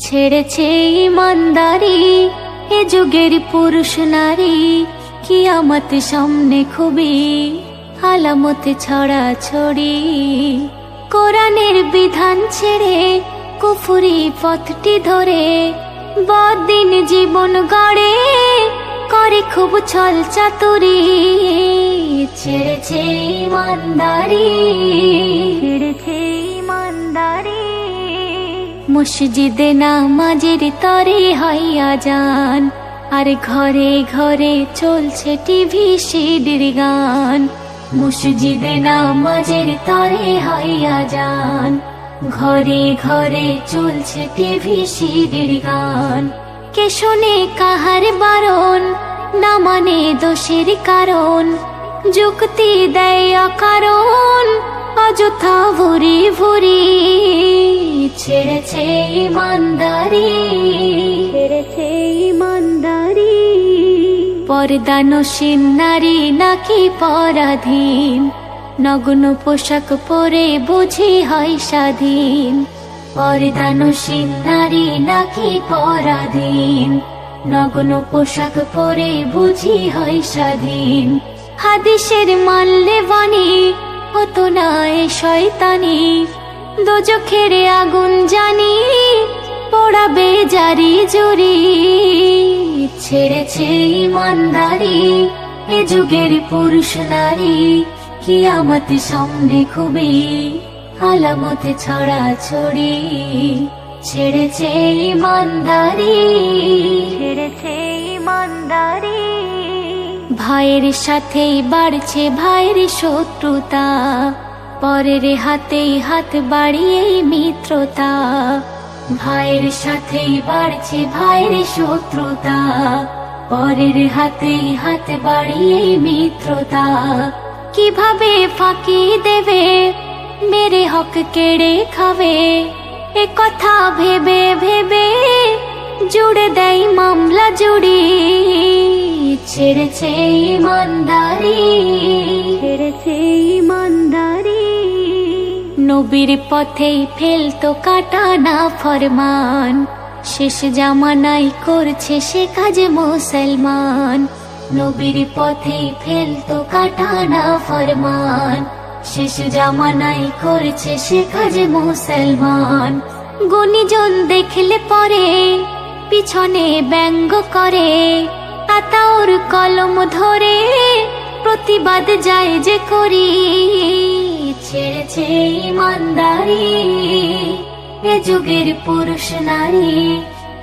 ছেড়েছে ইমানদারি এ যুগের পুরুষ নারী, কিয়ামত সামনে খুবই আলামত ছড়া ছড়ি। কোরআনের বিধান ছেড়ে কুফরি পথটি ধরে বদিন জীবন গড়ে করে খুব ছল চাতুরি। ছেড়েছে ইমানদারি, ছেড়েছে ইমানদারি। মসজিদে নামাজের তরে হইয়া যান, আর ঘরে ঘরে চলছে টিভি সিডির গান। মসজিদে নামাজের তরে হইয়া যান, ঘরে ঘরে চলছে টিভি সিডির গান। কে শোনে কাহার বারণ, না মানে দোষের কারণ, যুক্তি দেয় অকারণ অযথা ভুরি ভুরি। ছেড়েছে ইমানদারি, ছেড়েছে ইমানদারি। পর্দানসীন নারী নাকি পরাধীন, নগ্ন পোশাক পরে বুঝি হয় স্বাধীন। পর্দানসীন নারী নাকি পরাধীন, নগ্ন পোশাক পরে বুঝি হয় স্বাধীন। হাদিসের মানলে বাণী হতো না এ শয়তানি, দোজখের আগুন জানি পোড়াবে জারি জুরি। ছেড়েছে ইমানদারি এ যুগের পুরুষ নারী, কিয়ামত সামনে খুবই আলামত ছড়া ছড়ি। ছেড়েছে ইমানদারি, ছেড়েছে ইমানদারি। ভাইয়ের সাথেই বাড়ছে ভাইয়ের শত্রুতা, পরের হাতেই হাত বাড়িয়ে মিত্রতা। ভাইয়ের সাথেই বাড়ছে ভাইয়ের শত্রুতা, পরের হাতেই হাত বাড়িয়ে মিত্রতা। কিভাবে ফাঁকি দেবে মেরে হক কেড়ে খাবে, এ কথা ভেবে ভেবে জুড়ে দেয় মামলা জুড়ি। ছেড়েছে ইমানদারি, ছেড়েছে ইমানদারি। নবীর পথেই ফেলতো কাটা না ফরমান, শেষ জামানায় করছে সে কাজ মুসলমান। নবীর পথেই ফেলতো কাটা না ফরমান, শেষ জামানায় করছে সে কাজ মুসলমান। গুণীজন দেখলে পরে পিছনে ব্যঙ্গ করে, আতাউর কলম ধরে প্রতিবাদ যায় যে করি। ছেড়েছে ইমানদারি এ যুগের পুরুষ নারী,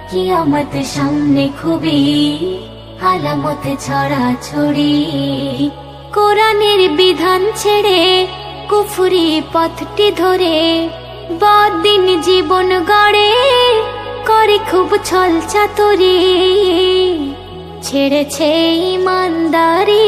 কিয়ামত সামনে খুবই আলামত ছড়া ছড়ি। কোরআনের বিধান ছেড়ে কুফরি পথটি ধরে বদিন জীবন গড়ে করে খুব ছল চাতুরি। ছেড়েছে ইমানদারি।